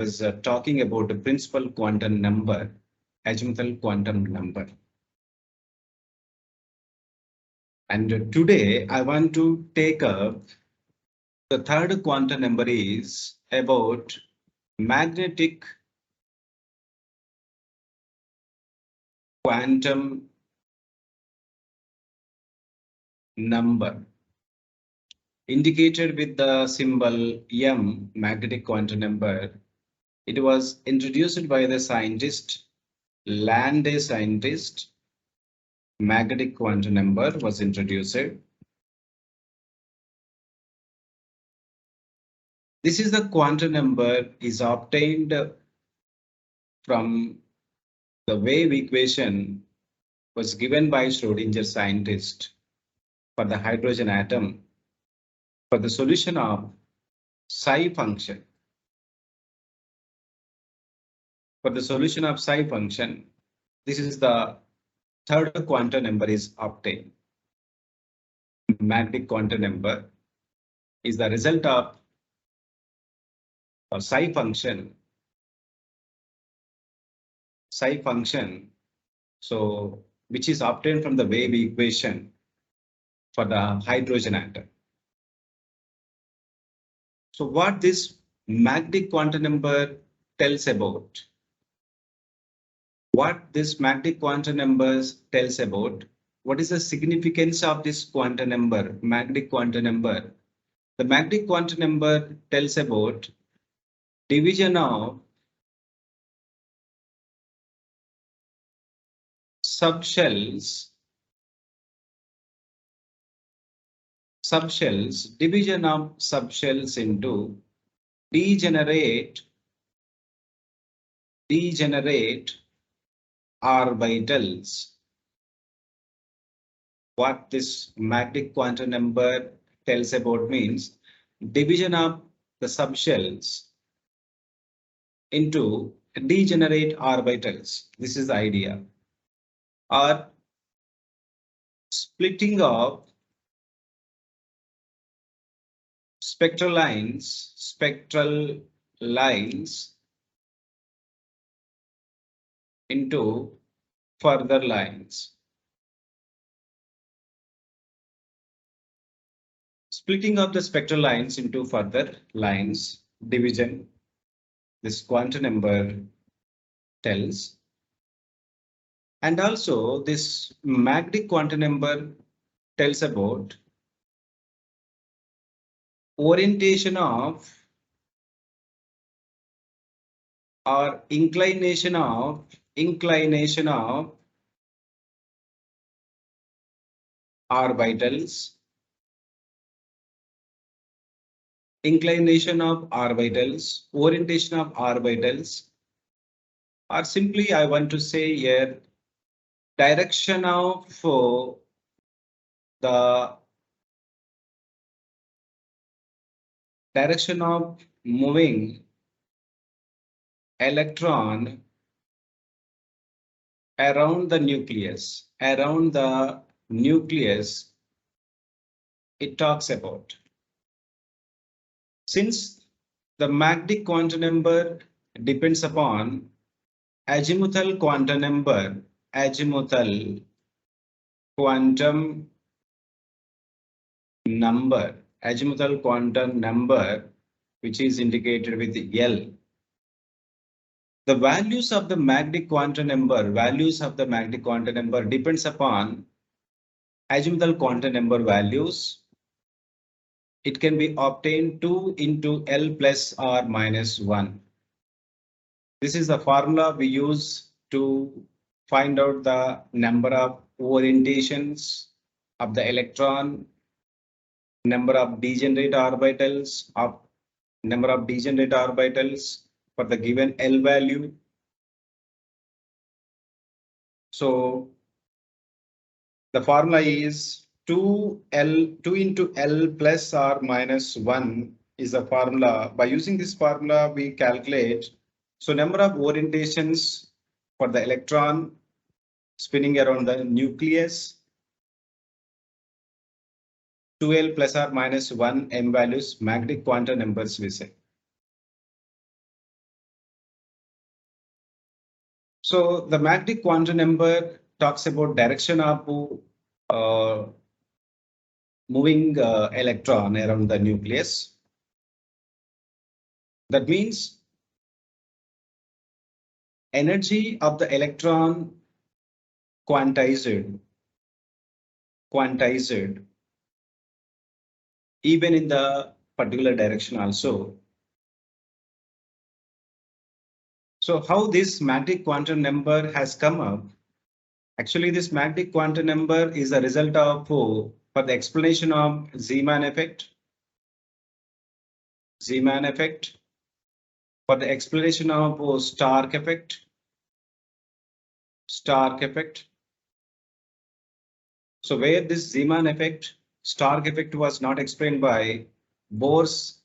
was talking about the principal quantum number, azimuthal quantum number. And today I want to take up the third quantum number is about magnetic quantum number, indicated with the symbol M, magnetic quantum number. It was introduced by the scientist, Landé scientist. Magnetic quantum number was introduced. This is the quantum number is obtained from the wave equation was given by Schrödinger scientist for the hydrogen atom for the solution of psi function. For the solution of psi function, this is the third quantum number is obtained. Magnetic quantum number is the result of psi function. Psi function, so which is obtained from the wave equation for the hydrogen atom. So what this magnetic quantum number tells about? What this magnetic quantum numbers tells about? What is the significance of this quantum number, magnetic quantum number? The magnetic quantum number tells about division of subshells, division of subshells into degenerate orbitals. What this magnetic quantum number tells about means division of the subshells into degenerate orbitals. This is the idea. Or splitting of spectral lines into further lines. Splitting of the spectral lines into further lines, division, this quantum number tells. And also this magnetic quantum number tells about orientation of or inclination of orbitals, orientation of orbitals, or simply I want to say here direction of the direction of moving electron around the nucleus, it talks about. Since the magnetic quantum number depends upon azimuthal quantum number, which is indicated with L. The values of the magnetic quantum number, depends upon azimuthal quantum number values. It can be obtained 2 into L plus or minus 1. This is the formula we use to find out the number of orientations of the electron, number of degenerate orbitals, for the given L value. So the formula is 2 into L plus or minus 1 is the formula. By using this formula, we calculate. So number of orientations for the electron spinning around the nucleus, 2L plus or minus 1 M values, magnetic quantum numbers we say. So the magnetic quantum number talks about direction of moving electron around the nucleus. That means energy of the electron quantized even in the particular direction also. So how this magnetic quantum number has come up? Actually, this magnetic quantum number is a result of for the explanation of Zeeman effect, for the explanation of Stark effect. So where this Zeeman effect, Stark effect was not explained by Bohr's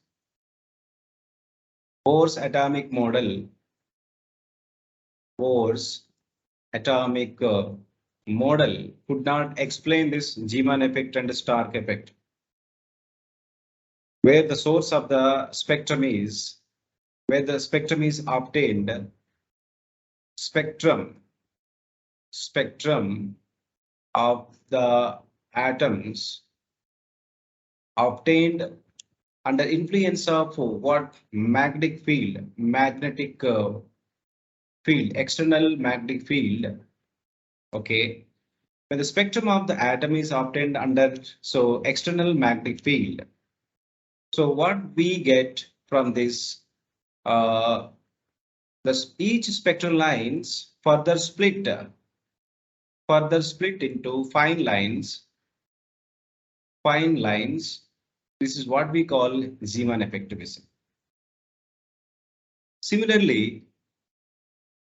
atomic model, Bohr's atomic model could not explain this Zeeman effect and the Stark effect. Where the source of the spectrum is, where the spectrum is obtained, spectrum of the atoms obtained under influence of what magnetic field, external magnetic field. Okay, when the spectrum of the atom is obtained under external magnetic field. So what we get from this, each spectral lines further split into fine lines. This is what we call Zeeman effectivism. Similarly,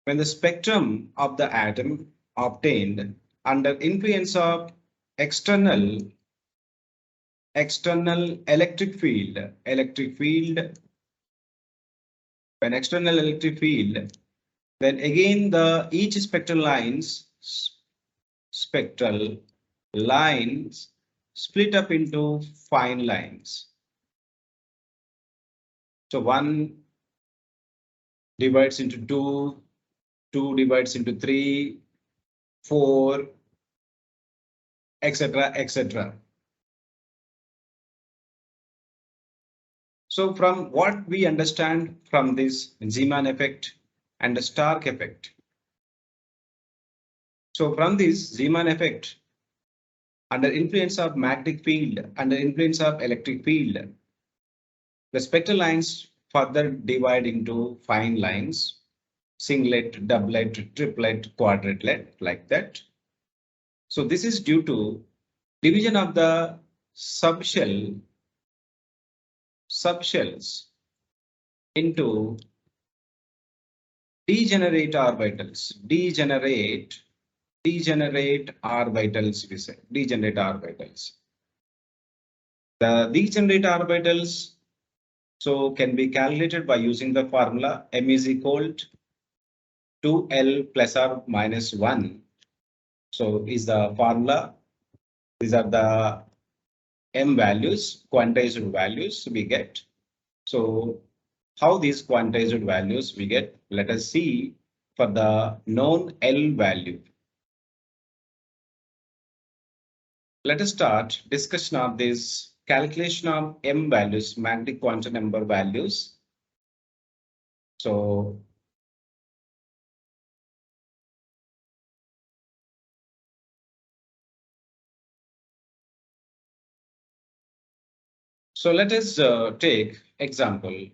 when the spectrum of the atom obtained under influence of external electric field, when external electric field, then again each spectral lines split up into fine lines. So one divides into two divides into three, four, etc. So from what we understand from this Zeeman effect and the Stark effect. So from this Zeeman effect, under influence of magnetic field, under influence of electric field, the spectral lines further divide into fine lines, singlet, doublet, triplet, quadruplet, like that. So this is due to division of the subshells into degenerate orbitals, degenerate orbitals, we say, degenerate orbitals. The degenerate orbitals so can be calculated by using the formula m is equal to L plus or minus 1. So is the formula. These are the m values, quantized values we get. So how these quantized values we get? Let us see for the known L value. Let us start discussion of this calculation of m values, magnetic quantum number values. So let us take example.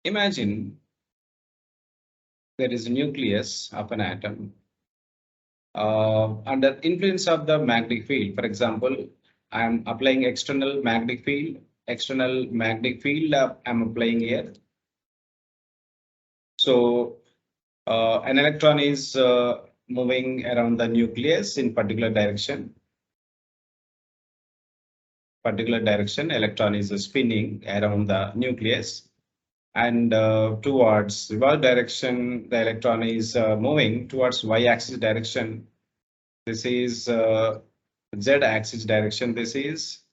Imagine there is a nucleus of an atom under influence of the magnetic field. For example, I am applying external magnetic field. I'm applying here. So an electron is moving around the nucleus in particular direction. Electron is spinning around the nucleus, and towards reverse direction, the electron is moving towards y-axis direction. This is z-axis direction. This is,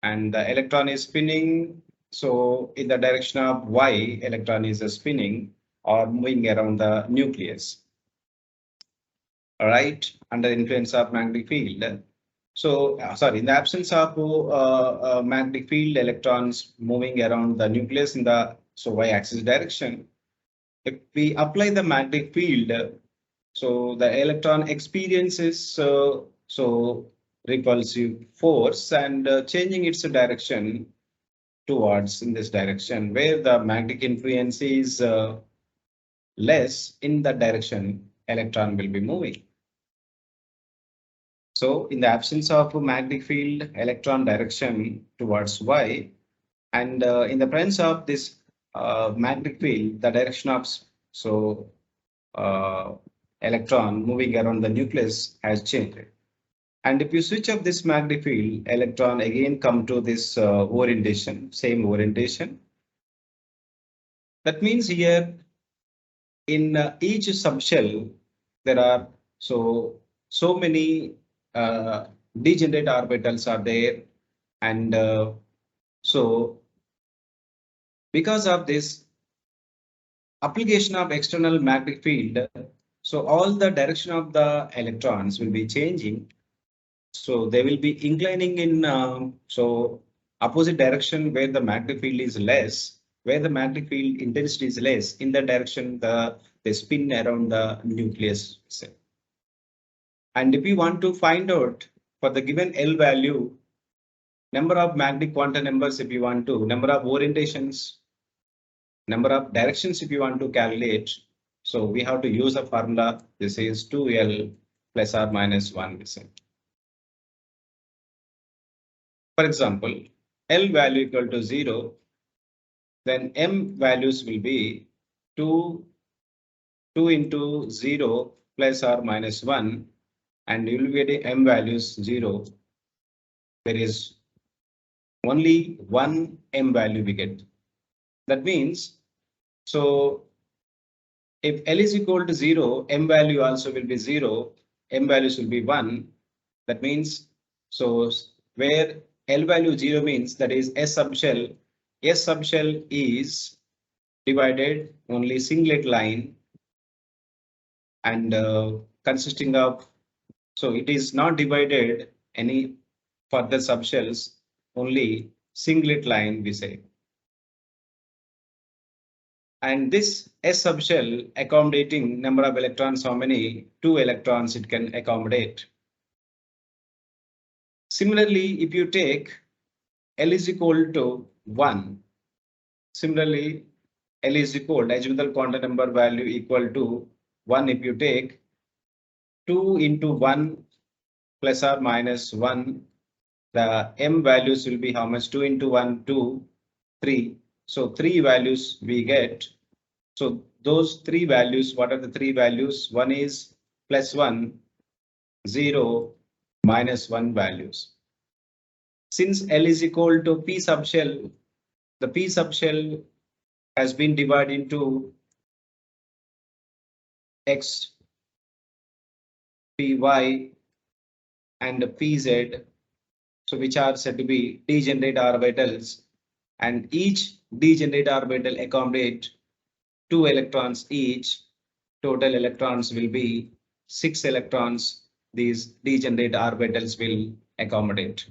and the electron is spinning. So in the direction of y, electron is spinning or moving around the nucleus. right, under influence of magnetic field. So, sorry, in the absence of magnetic field, electrons moving around the nucleus in the y-axis direction. If we apply the magnetic field, so the electron experiences repulsive force and changing its direction towards in this direction where the magnetic influence is less in the direction electron will be moving. So in the absence of magnetic field, electron direction towards y, and in the presence of this magnetic field, the direction of uh, electron moving around the nucleus has changed. And if you switch off this magnetic field, electron again come to this orientation, same orientation. That means here in each subshell, there are so many degenerate orbitals are there, and so because of this application of external magnetic field, so all the direction of the electrons will be changing. So they will be inclining in opposite direction where the magnetic field is less, where the magnetic field intensity is less. In that direction, they spin around the nucleus. And if you want to find out for the given L value, number of magnetic quantum numbers if you want to, number of orientations, number of directions if you want to calculate. So we have to use a formula. This is 2L plus or minus 1. For example, L value equal to 0, then M values will be 2 into 0 plus or minus 1, and you will get M values 0. There is only one M value we get. That means, so if L is equal to 0, M value also will be 0, M values will be 1. That means, so where L value 0 means that is S subshell. S subshell is divided only singlet line and consisting of, so it is not divided any further subshells, only singlet line we say. And this S subshell accommodating number of electrons, how many? 2 electrons it can accommodate. Similarly, if you take L is equal to 1, similarly, L is equal, azimuthal quantum number value equal to 1. If you take 2 into 1 plus or minus 1, the M values will be how much? 2 into 1, 2, 3. So 3 values we get. So those 3 values, what are the 3 values? One is plus 1, 0, minus 1 values. Since L is equal to P subshell, the P subshell has been divided into X, Py, and Pz, so which are said to be degenerate orbitals, and each degenerate orbital accommodate 2 electrons each. Total electrons will be 6 electrons. These degenerate orbitals will accommodate.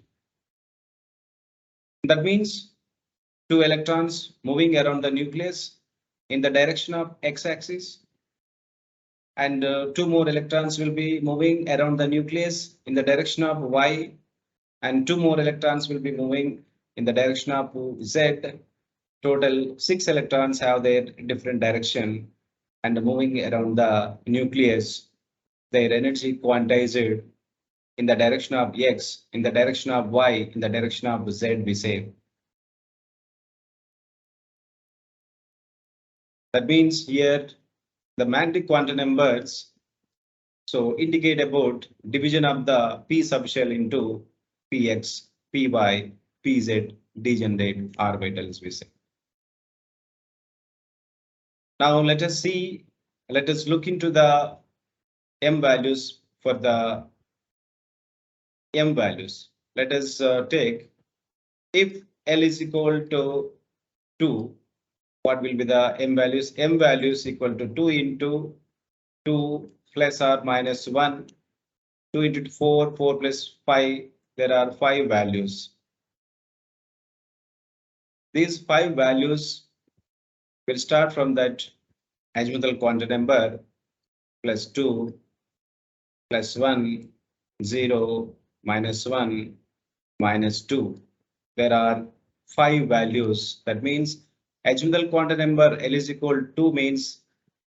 That means 2 electrons moving around the nucleus in the direction of x-axis, and 2 more electrons will be moving around the nucleus in the direction of y, and 2 more electrons will be moving in the direction of z. Total 6 electrons have their different direction and moving around the nucleus. Their energy quantized in the direction of x, in the direction of y, in the direction of z, we say. That means here the magnetic quantum numbers so indicate about division of the p subshell into px, py, pz degenerate orbitals, we say. Now let us see, let us look into the M values for the M values. Let us take, if L is equal to 2, what will be the M values? M values equal to 2 into 2 plus or minus 1, 2 into 4, 4 plus 5, there are 5 values. These 5 values will start from that azimuthal quantum number plus 2, plus 1, 0, minus 1, minus 2. There are 5 values. That means azimuthal quantum number L is equal to means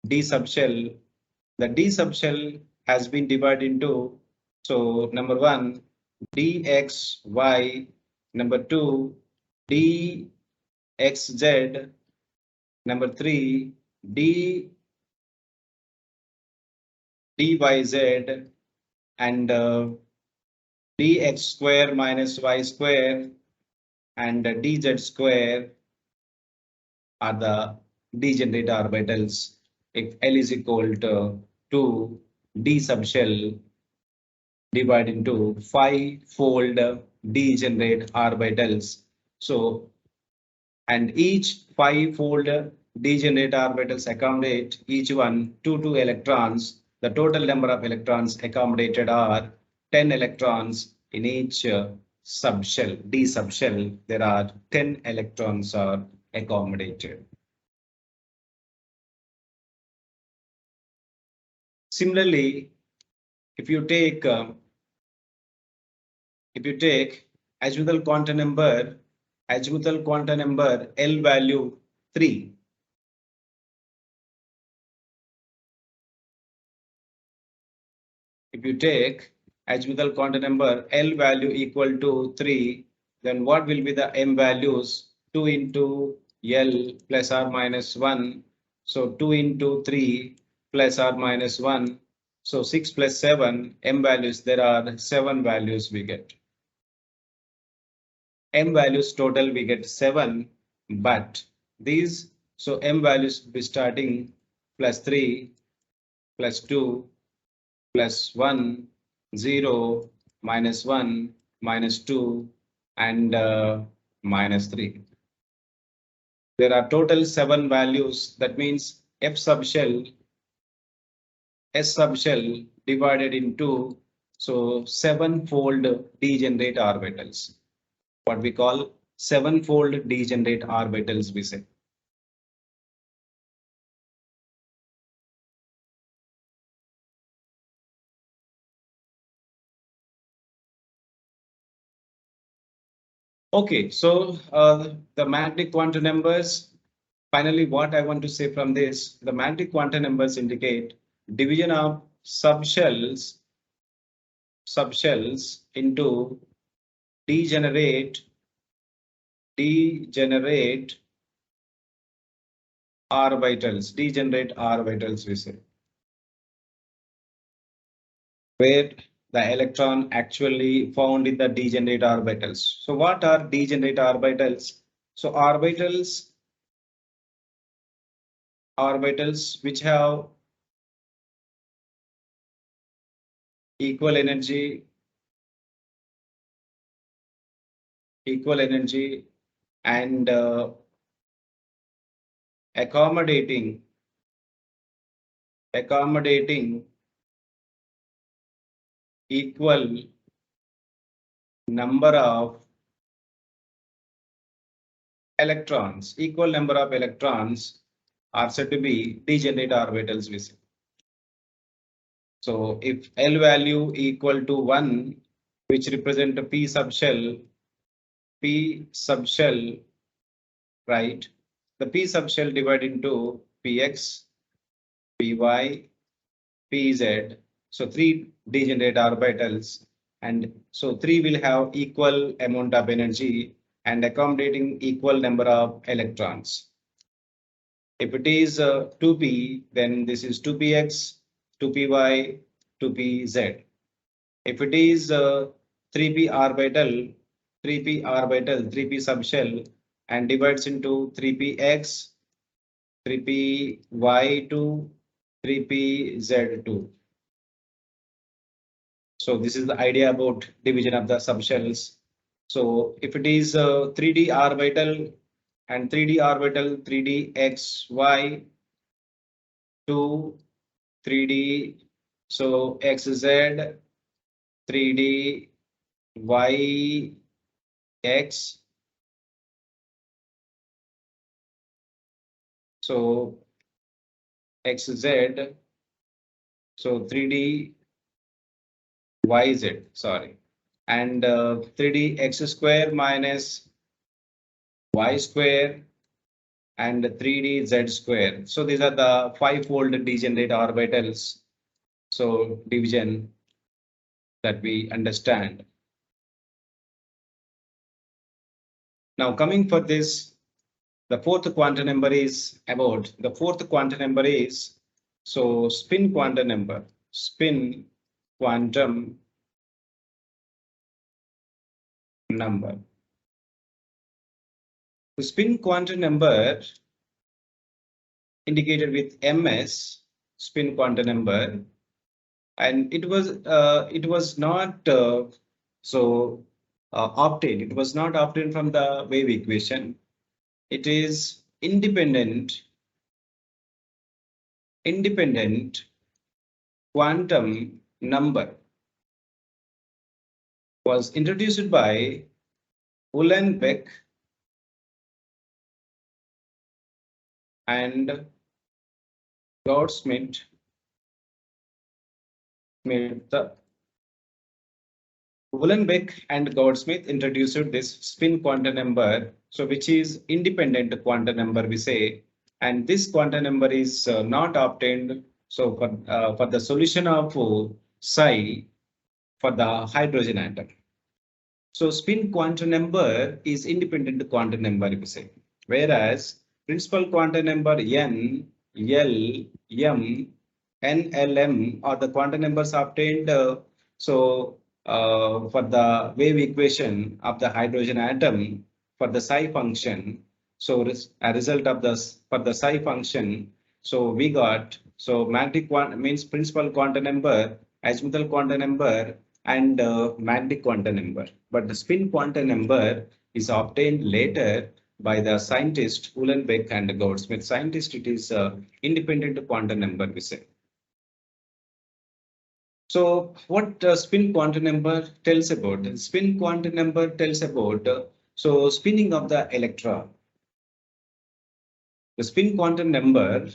D subshell. The D subshell has been divided into, so number 1, dxy, number 2, dxz, number 3, dyz, and dx square minus y square and dz square are the degenerate orbitals if L is equal to 2 d subshell divided into 5-fold degenerate orbitals. So, and each 5-fold degenerate orbitals accommodate each one 2 electrons. The total number of electrons accommodated are 10 electrons in each subshell, D subshell. There are 10 electrons are accommodated. Similarly, if you take azimuthal quantum number L value 3. If you take azimuthal quantum number L value equal to 3, then what will be the M values? 2 into L plus or minus 1. So 2 into 3 plus or minus 1. So 6 plus 7 M values. There are 7 values we get. M values total we get 7, but these, so M values will be starting plus 3, plus 2, plus 1, 0, minus 1, minus 2, and minus 3. There are total 7 values. That means F subshell, S subshell divided into, so 7-fold degenerate orbitals. What we call 7-fold degenerate orbitals we say. Okay, so the magnetic quantum numbers, finally what I want to say from this, the magnetic quantum numbers indicate division of subshells into degenerate orbitals we say, where the electron actually found in the degenerate orbitals. So what are degenerate orbitals? So orbitals which have equal energy and accommodating equal number of electrons are said to be degenerate orbitals we say. So if L value equal to 1, which represent a P subshell, right? The P subshell divided into Px, Py, Pz. So 3 degenerate orbitals, and so 3 will have equal amount of energy and accommodating equal number of electrons. If it is 2p, then this is 2px, 2py, 2pz. If it is 3p orbital, 3p subshell, and divides into 3px, 3py2, 3pz2. So this is the idea about division of the subshells. So if it is 3d orbital and 3d orbital, 3d xy, 2, 3d So XZ, 3D, Y, X. So XZ, so 3D, YZ, sorry. And 3D X square minus Y square and 3D Z square. So these are the five-fold degenerate orbitals. So division that we understand. Now coming for this, the fourth quantum number is about the fourth quantum number is so spin quantum number. Spin quantum number. The spin quantum number indicated with MS, spin quantum number, and it was not obtained. It was not obtained from the wave equation. It is independent quantum number was introduced by Uhlenbeck and Gaudsmit. Uhlenbeck and Gaudsmit introduced this spin quantum number, so which is independent quantum number we say, and this quantum number is not obtained. So for the solution of psi for the hydrogen atom. So spin quantum number is independent quantum number we say, whereas principal quantum number n, l, m, n, l, m are the quantum numbers obtained. For the wave equation of the hydrogen atom for the psi function, so a result of this for the psi function, so we got so magnetic quantum means principal quantum number, azimuthal quantum number, and magnetic quantum number. But the spin quantum number is obtained later by the scientist Uhlenbeck and Gaudsmit. Scientist, it is independent quantum number we say. So what spin quantum number tells about? Spin quantum number tells about so spinning of the electron. The spin quantum number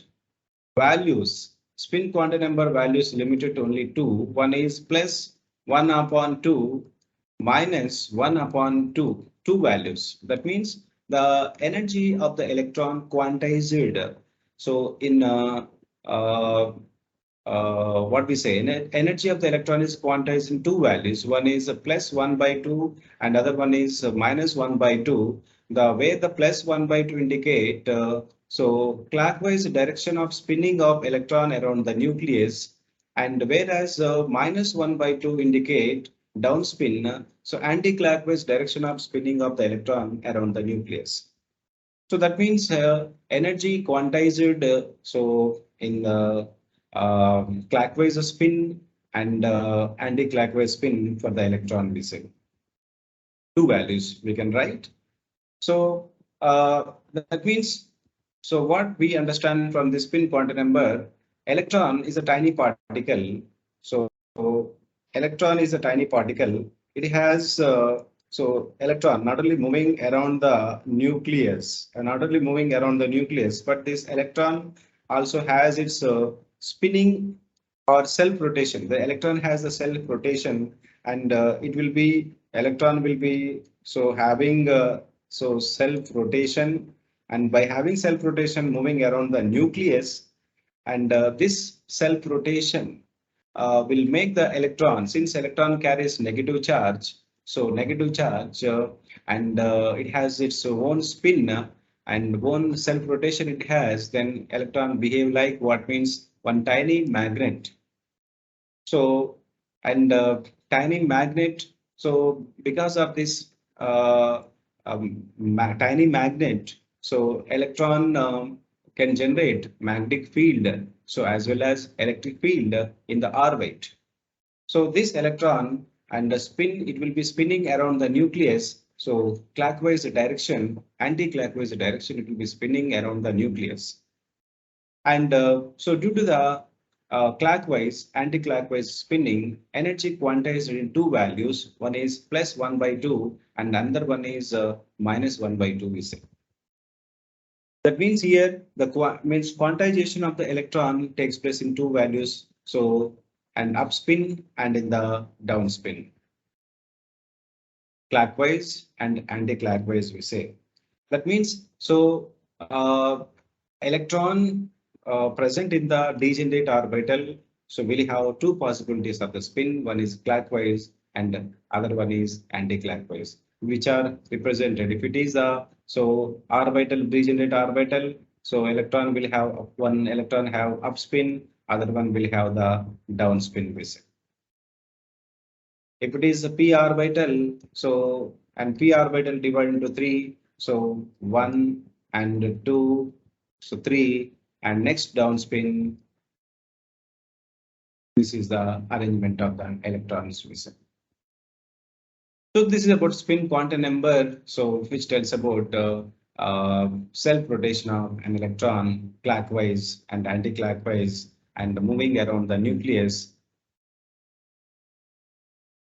values, spin quantum number values limited to only two. One is plus 1 upon 2 minus 1 upon 2, two values. That means the energy of the electron quantized. So in what we say, energy of the electron is quantized in two values. One is plus 1 by 2 and other one is minus 1 by 2. The way the plus 1 by 2 indicate, so clockwise direction of spinning of electron around the nucleus, and whereas minus 1 by 2 indicate downspin, so anti-clockwise direction of spinning of the electron around the nucleus. So that means energy quantized, so in the clockwise spin and anti-clockwise spin for the electron we say. Two values we can write. So that means, so what we understand from the spin quantum number, electron is a tiny particle. So electron is a tiny particle. It has so electron not only moving around the nucleus, not only moving around the nucleus, but this electron also has its spinning or self-rotation. The electron has a self-rotation, and it will be electron will be so having so self-rotation, and by having self-rotation moving around the nucleus, and this self-rotation will make the electron, since electron carries negative charge, so negative charge and it has its own spin and own self-rotation it has, then electron behave like what means one tiny magnet. So and tiny magnet, so because of this tiny magnet, so electron can generate magnetic field, so as well as electric field in the orbit. So this electron and the spin, it will be spinning around the nucleus. So clockwise direction, anti-clockwise direction, it will be spinning around the nucleus. And so due to the clockwise, anti-clockwise spinning, energy quantized in two values. One is plus 1 by 2 and another one is minus 1 by 2, we say. That means here the means quantization of the electron takes place in two values. So an up spin and in the down spin. Clockwise and anti-clockwise, we say. That means so electron present in the degenerate orbital. So we'll have two possibilities of the spin. One is clockwise and other one is anti-clockwise, which are represented. If it is a so orbital, degenerate orbital, so electron will have one electron have up spin, other one will have the down spin, we say. If it is a p orbital, so and p orbital divided into three, so 1 and 2, so 3, and next down spin. This is the arrangement of the electrons, we say. So this is about spin quantum number, so which tells about self-rotation of an electron clockwise and anti-clockwise and moving around the nucleus